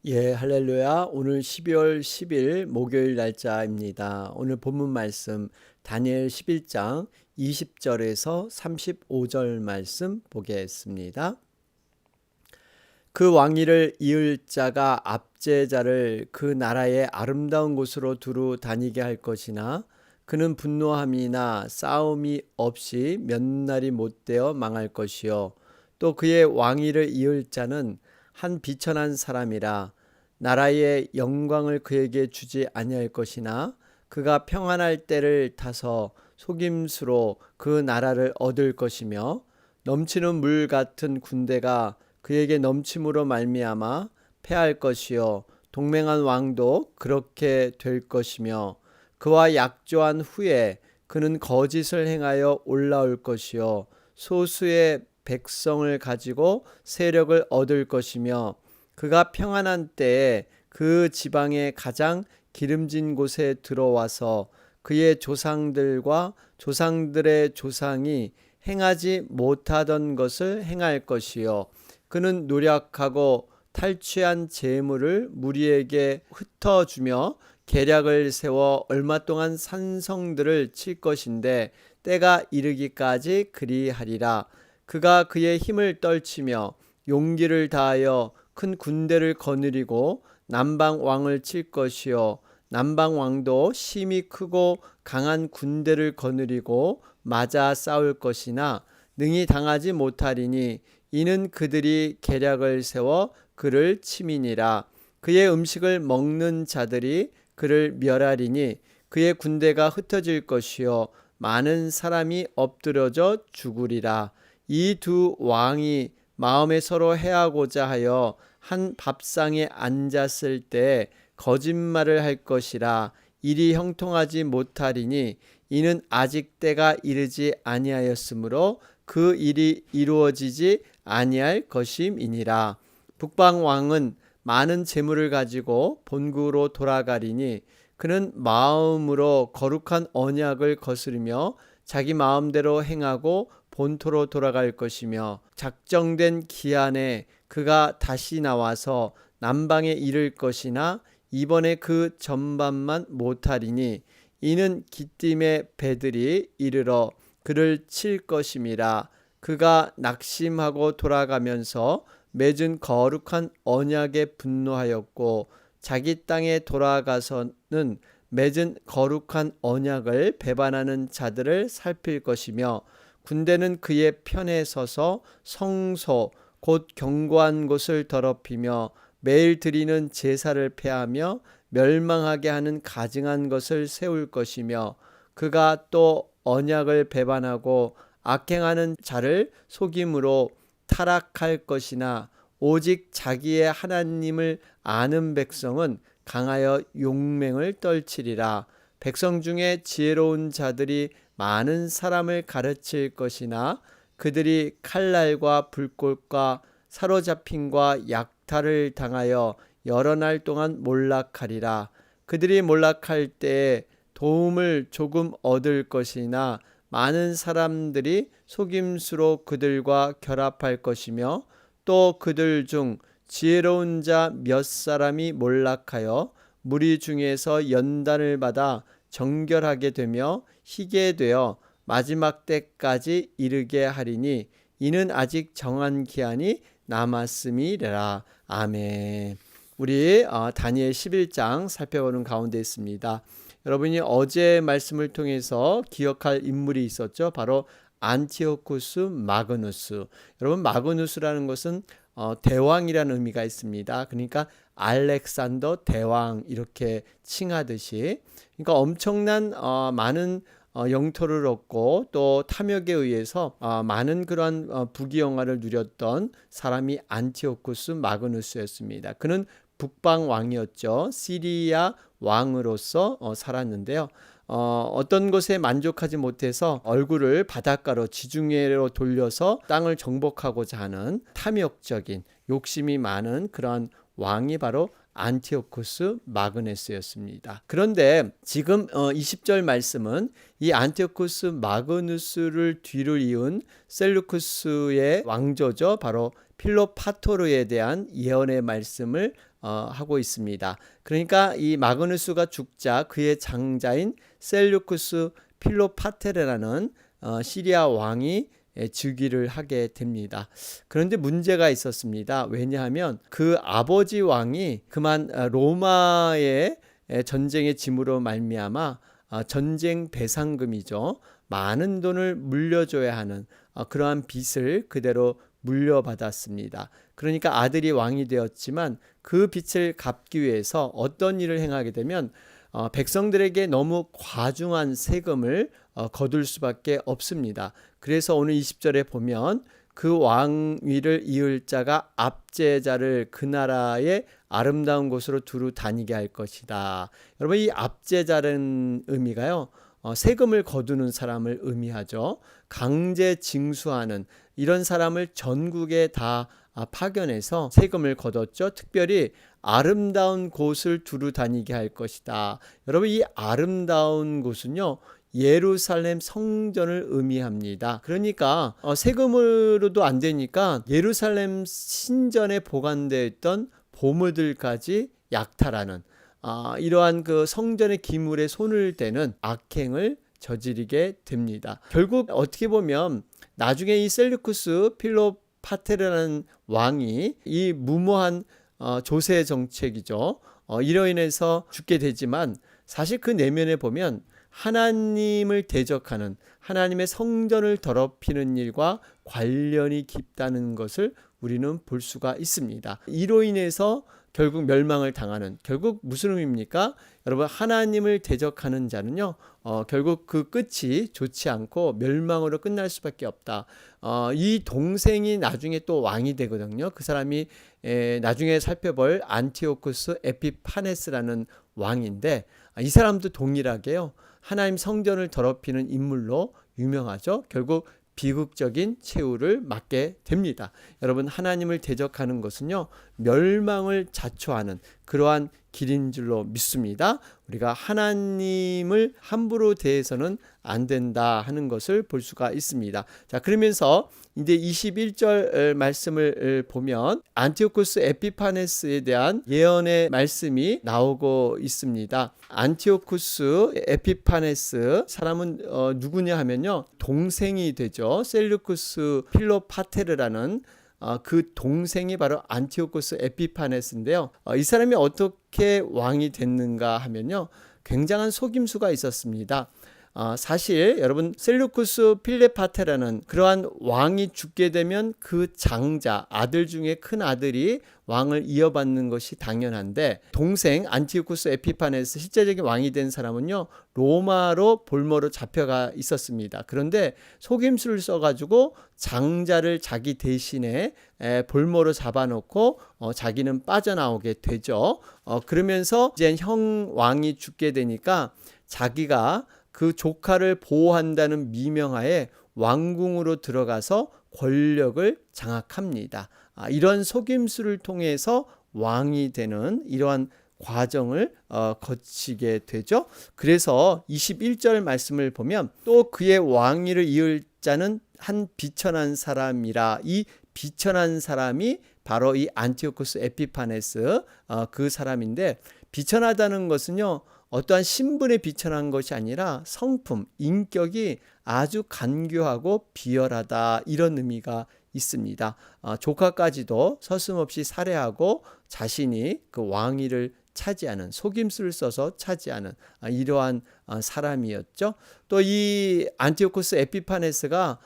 예, 할렐루야. 오늘 12월 10일 목요일 날짜입니다. 오늘 본문 말씀 다니엘 11장 20절에서 35절 말씀 보겠습니다. 그 왕위를 이을 자가 압제자를 그 나라의 아름다운 곳으로 두루 다니게 할 것이나 그는 분노함이나 싸움이 없이 몇 날이 못되어 망할 것이요. 또 그의 왕위를 이을 자는 한 비천한 사람이라 나라의 영광을 그에게 주지 아니할 것이나 그가 평안할 때를 타서 속임수로 그 나라를 얻을 것이며 넘치는 물 같은 군대가 그에게 넘침으로 말미암아 패할 것이요 동맹한 왕도 그렇게 될 것이며 그와 약조한 후에 그는 거짓을 행하여 올라올 것이요 소수의 백성을 가지고 세력을 얻을 것이며 그가 평안한 때에 그 지방의 가장 기름진 곳에 들어와서 그의 조상들과 조상들의 조상이 행하지 못하던 것을 행할 것이요 그는 노력하고 탈취한 재물을 무리에게 흩어주며 계략을 세워 얼마 동안 산성들을 칠 것인데 때가 이르기까지 그리하리라. 그가 그의 힘을 떨치며 용기를 다하여 큰 군대를 거느리고 남방 왕을 칠 것이요 남방 왕도 힘이 크고 강한 군대를 거느리고 맞아 싸울 것이나 능히 당하지 못하리니 이는 그들이 계략을 세워 그를 침이니라. 그의 음식을 먹는 자들이 그를 멸하리니 그의 군대가 흩어질 것이요 많은 사람이 엎드려져 죽으리라. 이 두 왕이 마음에 서로 해하고자 하여 한 밥상에 앉았을 때 거짓말을 할 것이라. 일이 형통하지 못하리니 이는 아직 때가 이르지 아니하였으므로 그 일이 이루어지지 아니할 것임이니라. 북방 왕은 많은 재물을 가지고 본국으로 돌아가리니 그는 마음으로 거룩한 언약을 거스르며 자기 마음대로 행하고 본토로 돌아갈 것이며 작정된 기한에 그가 다시 나와서 남방에 이를 것이나 이번에 그 전반만 못하리니 이는 기띔의 배들이 이르러 그를 칠 것임이라. 그가 낙심하고 돌아가면서 맺은 거룩한 언약에 분노하였고 자기 땅에 돌아가서는 맺은 거룩한 언약을 배반하는 자들을 살필 것이며 군대는 그의 편에 서서 성소 곧 견고한 곳을 더럽히며 매일 드리는 제사를 폐하며 멸망하게 하는 가증한 것을 세울 것이며 그가 또 언약을 배반하고 악행하는 자를 속임으로 타락할 것이나 오직 자기의 하나님을 아는 백성은 강하여 용맹을 떨치리라. 백성 중에 지혜로운 자들이 많은 사람을 가르칠 것이나 그들이 칼날과 불꽃과 사로잡힘과 약탈을 당하여 여러 날 동안 몰락하리라. 그들이 몰락할 때에 도움을 조금 얻을 것이나 많은 사람들이 속임수로 그들과 결합할 것이며 또 그들 중 지혜로운 자 몇 사람이 몰락하여 무리 중에서 연단을 받아 정결하게 되며 희게 되어 마지막 때까지 이르게 하리니 이는 아직 정한 기한이 남았음이라. 아멘. 우리 다니엘 11장 살펴보는 가운데 있습니다. 여러분이 어제 말씀을 통해서 기억할 인물이 있었죠. 바로 안티오쿠스 마그누스. 여러분 마그누스라는 것은 대왕이라는 의미가 있습니다. 그러니까 알렉산더 대왕 이렇게 칭하듯이 그러니까 엄청난 많은 영토를 얻고 또 탐욕에 의해서 많은 그러한 부귀영화를 누렸던 사람이 안티오쿠스 마그누스였습니다. 그는 북방 왕이었죠. 시리아 왕으로서 살았는데요. 어떤 것에 만족하지 못해서 얼굴을 바닷가로 지중해로 돌려서 땅을 정복하고자 하는 탐욕적인 욕심이 많은 그런 왕이 바로 안티오쿠스 마그네스였습니다. 그런데 지금 20절 말씀은 이 안티오쿠스 마그누스를 뒤를 이은 셀루쿠스의 왕조죠. 바로 필로파토르에 대한 예언의 말씀을 하고 있습니다. 그러니까 이 마그누스가 죽자 그의 장자인 셀루쿠스 필로파테르라는 시리아 왕이 즉위를 하게 됩니다. 그런데 문제가 있었습니다. 왜냐하면 그 아버지 왕이 그만 로마의 전쟁의 짐으로 말미암아 전쟁 배상금이죠. 많은 돈을 물려줘야 하는 그러한 빚을 그대로 물려받았습니다. 그러니까 아들이 왕이 되었지만 그 빚을 갚기 위해서 어떤 일을 행하게 되면 백성들에게 너무 과중한 세금을 거둘 수밖에 없습니다. 그래서 오늘 20절에 보면 그 왕위를 이을 자가 압제자를 그 나라의 아름다운 곳으로 두루 다니게 할 것이다. 여러분, 이 압제자라는 의미가요, 세금을 거두는 사람을 의미하죠. 강제 징수하는 이런 사람을 전국에 다 파견해서 세금을 거뒀죠. 특별히 아름다운 곳을 두루 다니게 할 것이다. 여러분, 이 아름다운 곳은요, 예루살렘 성전을 의미합니다. 그러니까 세금으로도 안 되니까 예루살렘 신전에 보관되어 있던 보물들까지 약탈하는 이러한 그 성전의 기물에 손을 대는 악행을 저지르게 됩니다. 결국 어떻게 보면 나중에 이 셀루쿠스 필로파테르라는 왕이 이 무모한 조세 정책이죠. 이로 인해서 죽게 되지만 사실 그 내면에 보면 하나님을 대적하는 하나님의 성전을 더럽히는 일과 관련이 깊다는 것을 우리는 볼 수가 있습니다. 이로 인해서 결국 멸망을 당하는, 결국 무슨 의미입니까? 여러분, 하나님을 대적하는 자는요, 결국 그 끝이 좋지 않고 멸망으로 끝날 수밖에 없다. 이 동생이 나중에 또 왕이 되거든요. 그 사람이 나중에 살펴볼 안티오쿠스 에피파네스라는 왕인데, 이 사람도 동일하게요, 하나님 성전을 더럽히는 인물로 유명하죠. 결국 비극적인 최후를 맞게 됩니다. 여러분, 하나님을 대적하는 것은요, 멸망을 자초하는 그러한 길인 줄로 믿습니다. 우리가 하나님을 함부로 대해서는 안 된다 하는 것을 볼 수가 있습니다. 자, 그러면서 이제 21절 말씀을 보면 안티오쿠스 에피파네스에 대한 예언의 말씀이 나오고 있습니다. 안티오쿠스 에피파네스 사람은 누구냐 하면요, 동생이 되죠. 셀루쿠스 필로파테르라는 그 동생이 바로 안티오쿠스 에피파네스인데요. 이 사람이 어떻게 왕이 됐는가 하면요, 굉장한 속임수가 있었습니다. 사실 여러분, 셀루쿠스 필레파테라는 그러한 왕이 죽게 되면 그 장자 아들 중에 큰 아들이 왕을 이어받는 것이 당연한데, 동생 안티오쿠스 에피파네스 실제적인 왕이 된 사람은요, 로마로 볼모로 잡혀가 있었습니다. 그런데 속임수를 써가지고 장자를 자기 대신에 볼모로 잡아놓고 자기는 빠져나오게 되죠. 그러면서 이제 형 왕이 죽게 되니까 자기가 그 조카를 보호한다는 미명하에 왕궁으로 들어가서 권력을 장악합니다. 이런 속임수를 통해서 왕이 되는 이러한 과정을 거치게 되죠. 그래서 21절 말씀을 보면 또 그의 왕위를 이을 자는 한 비천한 사람이라, 이 비천한 사람이 바로 이 안티오쿠스 에피파네스 그 사람인데, 비천하다는 것은요, 어떠한 신분에 비천한 것이 아니라 성품, 인격이 아주 간교하고 비열하다, 이런 의미가 있습니다. 조카까지도 서슴없이 살해하고 자신이 그 왕위를 차지하는, 속임수를 써서 차지하는 이러한 사람이었죠. 또 이 안티오쿠스 에피파네스가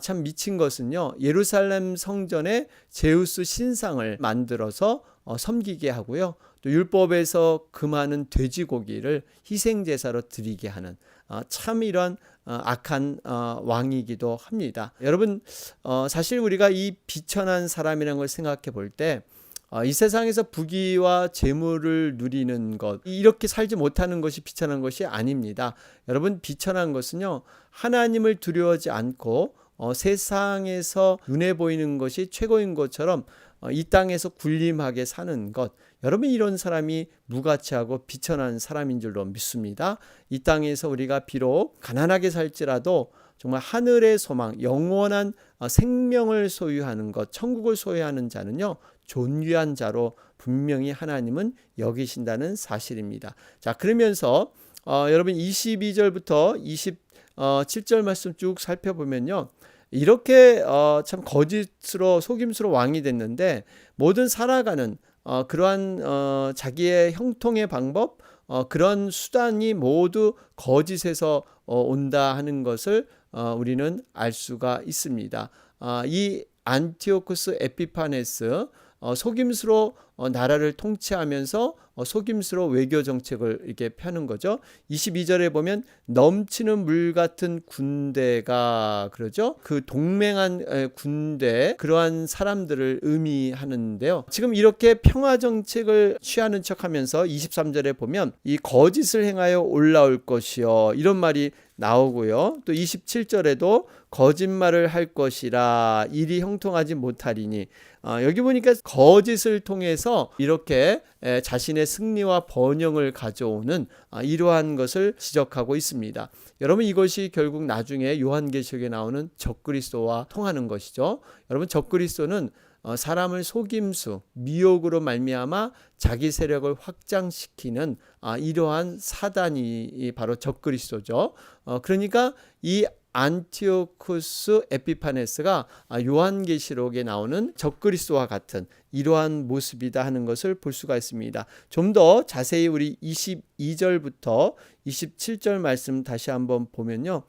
참 미친 것은요, 예루살렘 성전에 제우스 신상을 만들어서 섬기게 하고요, 또 율법에서 금하는 돼지고기를 희생제사로 드리게 하는 참 이런 악한 왕이기도 합니다. 여러분, 사실 우리가 이 비천한 사람이라는 걸 생각해 볼 때, 이 세상에서 부귀와 재물을 누리는 것, 이렇게 살지 못하는 것이 비천한 것이 아닙니다. 여러분, 비천한 것은요, 하나님을 두려워하지 않고 세상에서 눈에 보이는 것이 최고인 것처럼 이 땅에서 군림하게 사는 것, 여러분, 이런 사람이 무가치하고 비천한 사람인 줄로 믿습니다. 이 땅에서 우리가 비록 가난하게 살지라도 정말 하늘의 소망, 영원한 생명을 소유하는 것, 천국을 소유하는 자는요, 존귀한 자로 분명히 하나님은 여기신다는 사실입니다. 자, 그러면서 여러분 22절부터 27절 말씀 쭉 살펴보면요. 이렇게 참 거짓으로 속임수로 왕이 됐는데 모든 살아가는 그러한 자기의 형통의 방법, 그런 수단이 모두 거짓에서 온다 하는 것을 우리는 알 수가 있습니다. 이 안티오쿠스 에피파네스 속임수로 나라를 통치하면서 속임수로 외교 정책을 이렇게 펴는 거죠. 22절에 보면 넘치는 물 같은 군대가 그러죠. 그 동맹한 군대 그러한 사람들을 의미하는데요. 지금 이렇게 평화 정책을 취하는 척하면서 23절에 보면 이 거짓을 행하여 올라올 것이요 이런 말이 나오고요. 또 27절에도 거짓말을 할 것이라 일이 형통하지 못하리니 여기 보니까 거짓을 통해서 이렇게 자신의 승리와 번영을 가져오는 이러한 것을 지적하고 있습니다. 여러분 이것이 결국 나중에 요한계시록에 나오는 적그리스도와 통하는 것이죠. 여러분 적그리스도는 사람을 속임수, 미혹으로 말미암아 자기 세력을 확장시키는 이러한 사단이 바로 적그리스도죠. 그러니까 이 안티오쿠스 에피파네스가 요한계시록에 나오는 적그리스도와 같은 이러한 모습이다 하는 것을 볼 수가 있습니다. 좀 더 자세히 우리 22절부터 27절 말씀 다시 한번 보면요.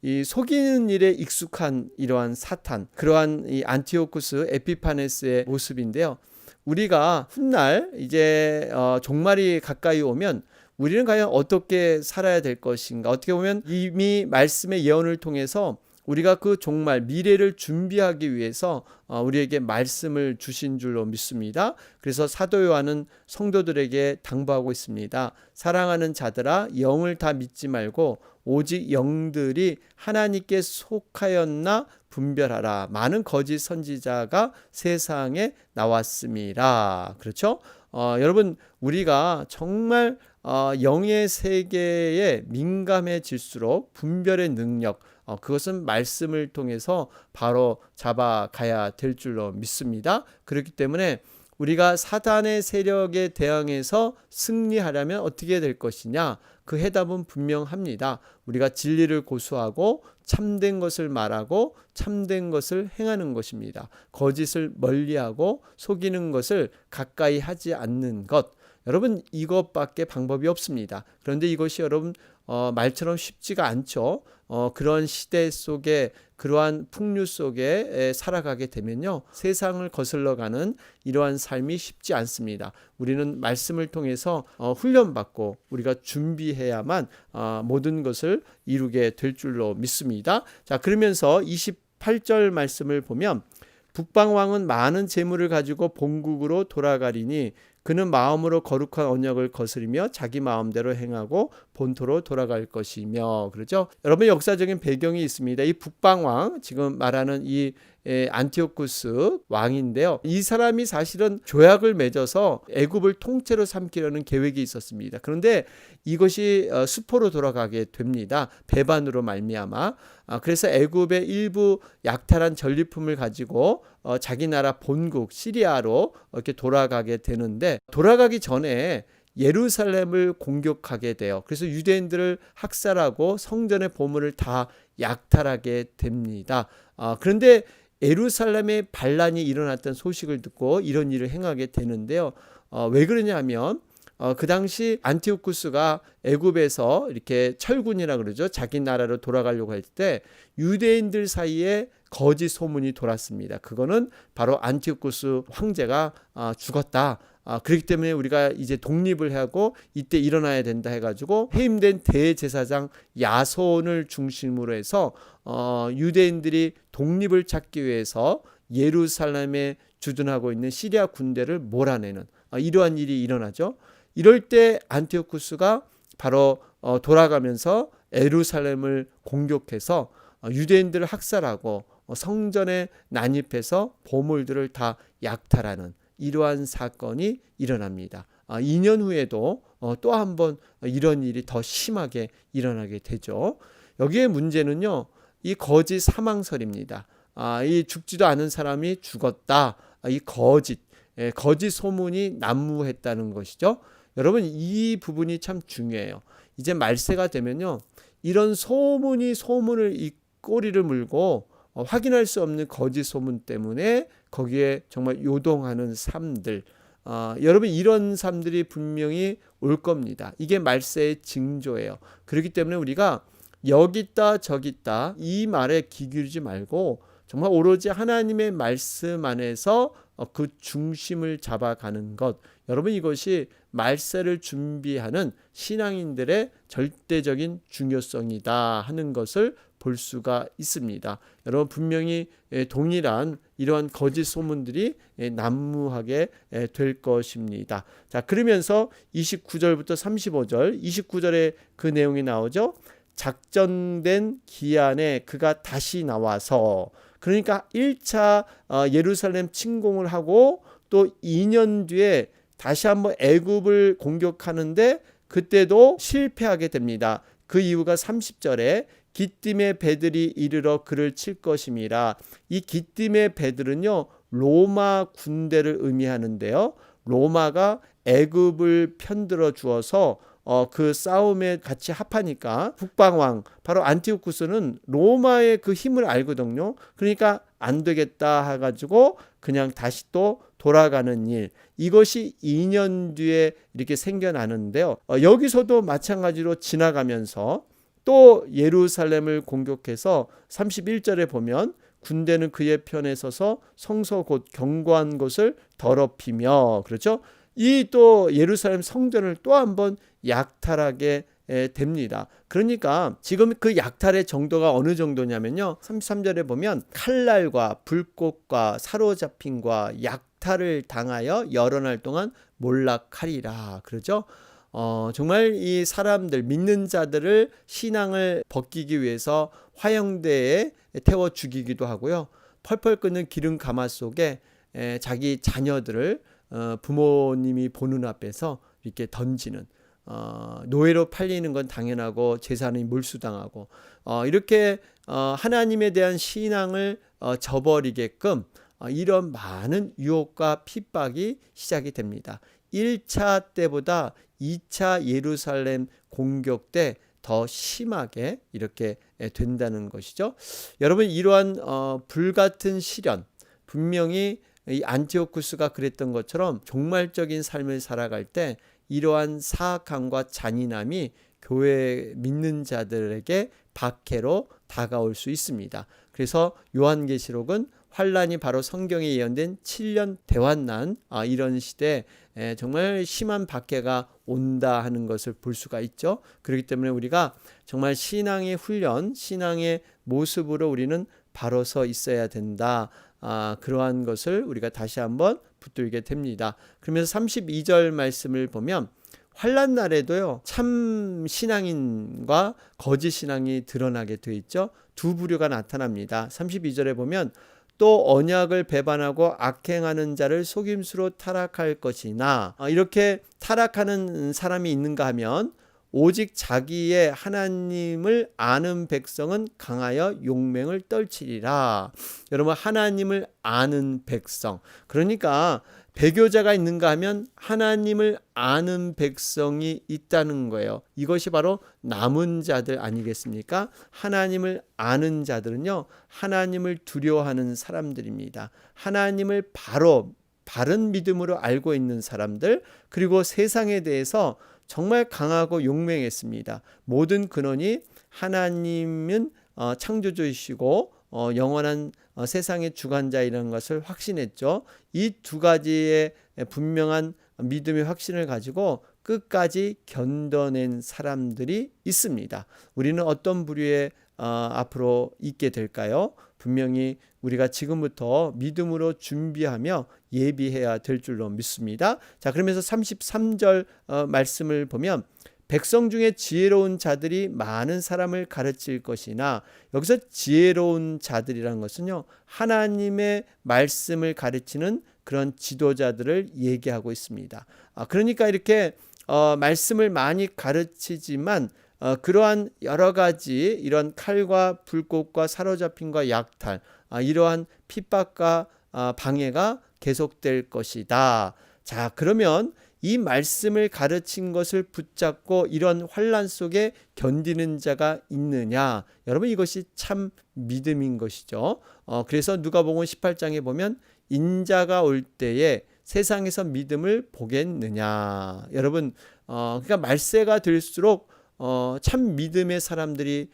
이 속이는 일에 익숙한 이러한 사탄, 그러한 이 안티오쿠스 에피파네스의 모습인데요. 우리가 훗날 이제 종말이 가까이 오면 우리는 과연 어떻게 살아야 될 것인가? 어떻게 보면 이미 말씀의 예언을 통해서 우리가 그 종말 미래를 준비하기 위해서 우리에게 말씀을 주신 줄로 믿습니다. 그래서 사도 요한은 성도들에게 당부하고 있습니다. 사랑하는 자들아 영을 다 믿지 말고 오직 영들이 하나님께 속하였나 분별하라. 많은 거짓 선지자가 세상에 나왔습니다. 그렇죠? 여러분 우리가 정말 영의 세계에 민감해질수록 분별의 능력 그것은 말씀을 통해서 바로 잡아가야 될 줄로 믿습니다. 그렇기 때문에 우리가 사단의 세력에 대항해서 승리하려면 어떻게 될 것이냐? 그 해답은 분명합니다. 우리가 진리를 고수하고 참된 것을 말하고 참된 것을 행하는 것입니다. 거짓을 멀리하고 속이는 것을 가까이 하지 않는 것. 여러분 이것밖에 방법이 없습니다. 그런데 이것이 여러분 말처럼 쉽지가 않죠. 그런 시대 속에 그러한 풍류 속에 살아가게 되면요. 세상을 거슬러가는 이러한 삶이 쉽지 않습니다. 우리는 말씀을 통해서 훈련받고 우리가 준비해야만 모든 것을 이루게 될 줄로 믿습니다. 자, 그러면서 28절 말씀을 보면 북방왕은 많은 재물을 가지고 본국으로 돌아가리니 그는 마음으로 거룩한 언약을 거스리며 자기 마음대로 행하고 본토로 돌아갈 것이며 그렇죠. 여러분 역사적인 배경이 있습니다. 이 북방왕 지금 말하는 이 안티오쿠스 왕인데요. 이 사람이 사실은 조약을 맺어서 애굽을 통째로 삼키려는 계획이 있었습니다. 그런데 이것이 수포로 돌아가게 됩니다. 배반으로 말미암아. 그래서 애굽의 일부 약탈한 전리품을 가지고 자기 나라 본국 시리아로 이렇게 돌아가게 되는데 돌아가기 전에 예루살렘을 공격하게 돼요. 그래서 유대인들을 학살하고 성전의 보물을 다 약탈하게 됩니다. 그런데 예루살렘에 반란이 일어났던 소식을 듣고 이런 일을 행하게 되는데요. 왜 그러냐면 그 당시 안티오쿠스가 애굽에서 이렇게 철군이라 그러죠. 자기 나라로 돌아가려고 할 때 유대인들 사이에 거짓 소문이 돌았습니다. 그거는 바로 안티오쿠스 황제가 죽었다. 그렇기 때문에 우리가 이제 독립을 하고 이때 일어나야 된다 해가지고 해임된 대제사장 야손을 중심으로 해서 유대인들이 독립을 찾기 위해서 예루살렘에 주둔하고 있는 시리아 군대를 몰아내는 이러한 일이 일어나죠. 이럴 때 안티오쿠스가 바로 돌아가면서 예루살렘을 공격해서 유대인들을 학살하고 성전에 난입해서 보물들을 다 약탈하는 이러한 사건이 일어납니다. 2년 후에도 또 한 번 이런 일이 더 심하게 일어나게 되죠. 여기에 문제는요. 이 거짓 사망설입니다. 이 죽지도 않은 사람이 죽었다. 이 거짓. 거짓 소문이 난무했다는 것이죠. 여러분, 이 부분이 참 중요해요. 이제 말세가 되면요, 이런 소문이 소문을 이 꼬리를 물고 확인할 수 없는 거짓 소문 때문에 거기에 정말 요동하는 삶들, 여러분, 이런 삶들이 분명히 올 겁니다. 이게 말세의 징조예요. 그렇기 때문에 우리가 여기 있다 저기 있다 이 말에 귀 기울이지 말고 정말 오로지 하나님의 말씀 안에서 그 중심을 잡아가는 것, 여러분, 이것이 말세를 준비하는 신앙인들의 절대적인 중요성이다 하는 것을 볼 수가 있습니다. 여러분, 분명히 동일한 이러한 거짓 소문들이 난무하게 될 것입니다. 자, 그러면서 29절부터 35절, 29절에 그 내용이 나오죠. 작정된 기한에 그가 다시 나와서, 그러니까 1차 예루살렘 침공을 하고 또 2년 뒤에 다시 한번 애굽을 공격하는데 그때도 실패하게 됩니다. 그 이유가 30절에 기띔의 배들이 이르러 그를 칠 것임이라. 이 기띔의 배들은요, 로마 군대를 의미하는데요, 로마가 애굽을 편들어 주어서 그 싸움에 같이 합하니까 북방왕 바로 안티오쿠스는 로마의 그 힘을 알거든요. 그러니까 안 되겠다 해가지고 그냥 다시 또 돌아가는 일, 이것이 2년 뒤에 이렇게 생겨나는데요. 여기서도 마찬가지로 지나가면서 또 예루살렘을 공격해서 31절에 보면 군대는 그의 편에 서서 성소 곧 견고한 곳을 더럽히며, 그렇죠? 이 또 예루살렘 성전을 또 한번 약탈하게 됩니다. 그러니까 지금 그 약탈의 정도가 어느 정도냐면요, 33절에 보면 칼날과 불꽃과 사로잡힘과 약탈을 당하여 여러 날 동안 몰락하리라, 그러죠? 정말 이 사람들, 믿는 자들을 신앙을 벗기기 위해서 화형대에 태워 죽이기도 하고요, 펄펄 끓는 기름 가마 속에 자기 자녀들을 부모님이 보는 앞에서 이렇게 던지는, 노예로 팔리는 건 당연하고 재산이 몰수당하고, 이렇게 하나님에 대한 신앙을 저버리게끔 이런 많은 유혹과 핍박이 시작이 됩니다. 1차 때보다 2차 예루살렘 공격 때 더 심하게 이렇게 된다는 것이죠. 여러분, 이러한 불같은 시련, 분명히 이 안티오쿠스가 그랬던 것처럼 종말적인 삶을 살아갈 때 이러한 사악함과 잔인함이 교회 믿는 자들에게 박해로 다가올 수 있습니다. 그래서 요한계시록은 환란이 바로 성경에 예언된 7년 대환난, 이런 시대에 정말 심한 박해가 온다 하는 것을 볼 수가 있죠. 그렇기 때문에 우리가 정말 신앙의 훈련, 신앙의 모습으로 우리는 바로 서 있어야 된다. 그러한 것을 우리가 다시 한번 붙들게 됩니다. 그러면서 32절 말씀을 보면 환난 날에도요, 참 신앙인과 거짓 신앙이 드러나게 되어 있죠. 두 부류가 나타납니다. 32절에 보면 또 언약을 배반하고 악행하는 자를 속임수로 타락할 것이나, 이렇게 타락하는 사람이 있는가 하면 오직 자기의 하나님을 아는 백성은 강하여 용맹을 떨치리라. 여러분, 하나님을 아는 백성, 그러니까 배교자가 있는가 하면 하나님을 아는 백성이 있다는 거예요. 이것이 바로 남은 자들 아니겠습니까? 하나님을 아는 자들은요, 하나님을 두려워하는 사람들입니다. 하나님을 바른 믿음으로 알고 있는 사람들, 그리고 세상에 대해서 정말 강하고 용맹했습니다. 모든 근원이 하나님은 창조주이시고 영원한 세상의 주관자이라는 것을 확신했죠. 이 두 가지의 분명한 믿음의 확신을 가지고 끝까지 견뎌낸 사람들이 있습니다. 우리는 어떤 부류에 앞으로 있게 될까요? 분명히 우리가 지금부터 믿음으로 준비하며 예비해야 될 줄로 믿습니다. 자, 그러면서 33절 말씀을 보면 백성 중에 지혜로운 자들이 많은 사람을 가르칠 것이나, 여기서 지혜로운 자들이라는 것은요, 하나님의 말씀을 가르치는 그런 지도자들을 얘기하고 있습니다. 그러니까 이렇게 말씀을 많이 가르치지만 그러한 여러 가지 이런 칼과 불꽃과 사로잡힘과 약탈, 이러한 핍박과 방해가 계속될 것이다. 자, 그러면 이 말씀을 가르친 것을 붙잡고 이런 환난 속에 견디는 자가 있느냐? 여러분, 이것이 참 믿음인 것이죠. 그래서 누가복음 18장에 보면 인자가 올 때에 세상에서 믿음을 보겠느냐? 여러분, 그러니까 말세가 될수록 참 믿음의 사람들이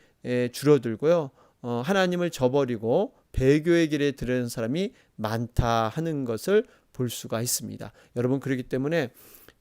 줄어들고요. 하나님을 저버리고 배교의 길에 들어는 사람이 많다 하는 것을 볼 수가 있습니다. 여러분, 그렇기 때문에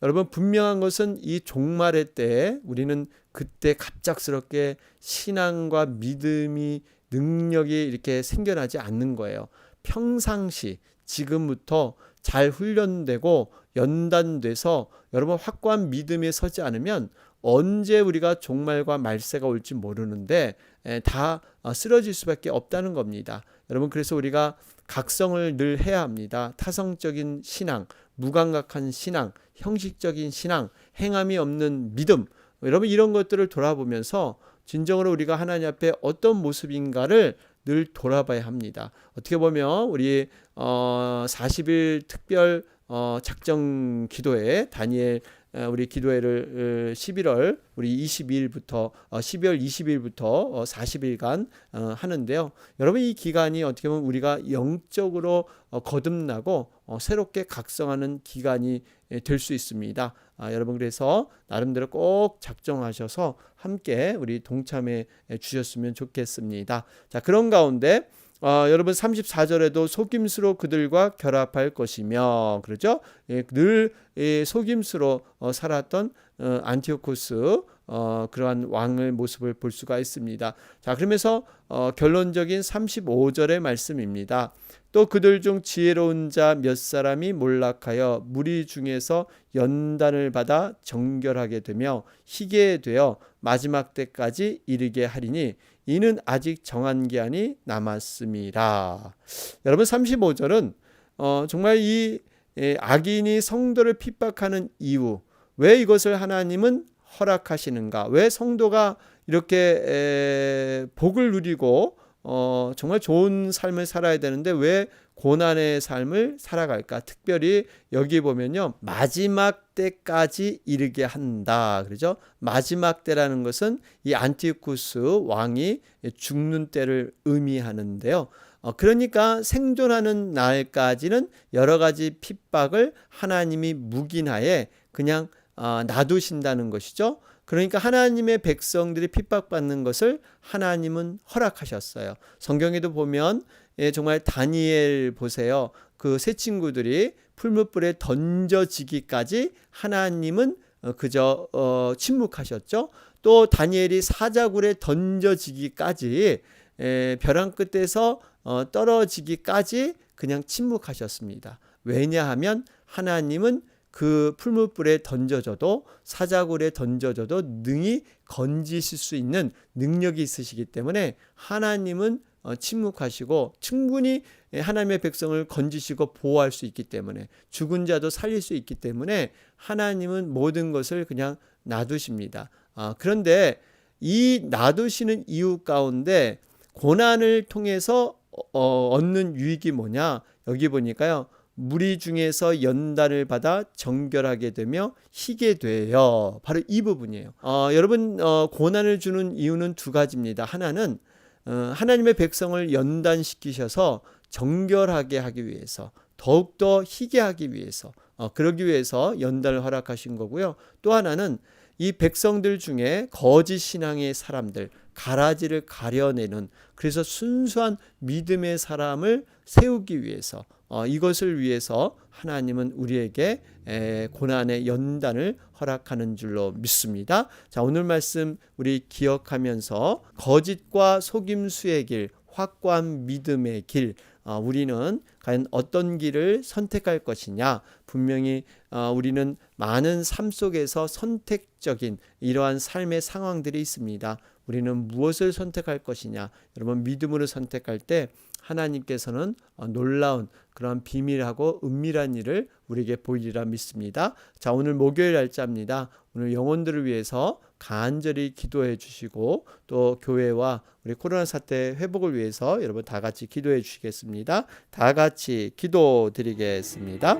여러분, 분명한 것은 이 종말의 때에 우리는 그때 갑작스럽게 신앙과 믿음이 능력이 이렇게 생겨나지 않는 거예요. 평상시 지금부터 잘 훈련되고 연단돼서 여러분 확고한 믿음에 서지 않으면 언제 우리가 종말과 말세가 올지 모르는데 다 쓰러질 수밖에 없다는 겁니다. 여러분, 그래서 우리가 각성을 늘 해야 합니다. 타성적인 신앙, 무감각한 신앙, 형식적인 신앙, 행함이 없는 믿음, 여러분 이런 것들을 돌아보면서 진정으로 우리가 하나님 앞에 어떤 모습인가를 늘 돌아봐야 합니다. 어떻게 보면 우리 40일 특별 작정 기도회 다니엘 우리 기도회를 11월 우리 22일부터 12월 20일부터 40일간 하는데요. 여러분, 이 기간이 어떻게 보면 우리가 영적으로 거듭나고 새롭게 각성하는 기간이 될 수 있습니다. 여러분, 그래서 나름대로 꼭 작정하셔서 함께 우리 동참해 주셨으면 좋겠습니다. 자, 그런 가운데 여러분 34절에도 속임수로 그들과 결합할 것이며, 그렇죠? 늘 속임수로 살았던 안티오코스 그러한 왕의 모습을 볼 수가 있습니다. 자, 그러면서 결론적인 35절의 말씀입니다. 또 그들 중 지혜로운 자 몇 사람이 몰락하여 무리 중에서 연단을 받아 정결하게 되며 희게 되어 마지막 때까지 이르게 하리니 이는 아직 정한 기한이 남았습니다. 여러분, 35절은 정말 이 악인이 성도를 핍박하는 이유, 왜 이것을 하나님은 허락하시는가, 왜 성도가 이렇게 복을 누리고 정말 좋은 삶을 살아야 되는데 왜 고난의 삶을 살아갈까? 특별히 여기 보면요, 마지막 때까지 이르게 한다. 그렇죠? 마지막 때라는 것은 이 안티오쿠스 왕이 죽는 때를 의미하는데요. 그러니까 생존하는 날까지는 여러 가지 핍박을 하나님이 묵인하에 그냥 놔두신다는 것이죠. 그러니까 하나님의 백성들이 핍박받는 것을 하나님은 허락하셨어요. 성경에도 보면 정말 다니엘 보세요. 그 세 친구들이 풀무불에 던져지기까지 하나님은 그저 침묵하셨죠. 또 다니엘이 사자굴에 던져지기까지 벼랑 끝에서 떨어지기까지 그냥 침묵하셨습니다. 왜냐하면 하나님은 그 풀무불에 던져져도 사자굴에 던져져도 능히 건지실 수 있는 능력이 있으시기 때문에 하나님은 침묵하시고 충분히 하나님의 백성을 건지시고 보호할 수 있기 때문에, 죽은 자도 살릴 수 있기 때문에 하나님은 모든 것을 그냥 놔두십니다. 그런데 이 놔두시는 이유 가운데 고난을 통해서 얻는 유익이 뭐냐? 여기 보니까요, 무리 중에서 연단을 받아 정결하게 되며 희게 돼요. 바로 이 부분이에요. 여러분, 고난을 주는 이유는 두 가지입니다. 하나는 하나님의 백성을 연단시키셔서 정결하게 하기 위해서, 더욱더 희게 하기 위해서, 그러기 위해서 연단을 허락하신 거고요. 또 하나는 이 백성들 중에 거짓 신앙의 사람들, 가라지를 가려내는, 그래서 순수한 믿음의 사람을 세우기 위해서, 이것을 위해서 하나님은 우리에게 고난의 연단을 허락하는 줄로 믿습니다. 자, 오늘 말씀 우리 기억하면서 거짓과 속임수의 길, 확고한 믿음의 길, 우리는 과연 어떤 길을 선택할 것이냐? 분명히 우리는 많은 삶 속에서 선택적인 이러한 삶의 상황들이 있습니다. 우리는 무엇을 선택할 것이냐? 여러분, 믿음으로 선택할 때 하나님께서는 놀라운 그런 비밀하고 은밀한 일을 우리에게 보이리라 믿습니다. 자, 오늘 목요일 날짜입니다. 오늘 영혼들을 위해서 간절히 기도해 주시고 또 교회와 우리 코로나 사태 회복을 위해서 여러분 다 같이 기도해 주시겠습니다. 다 같이 기도드리겠습니다.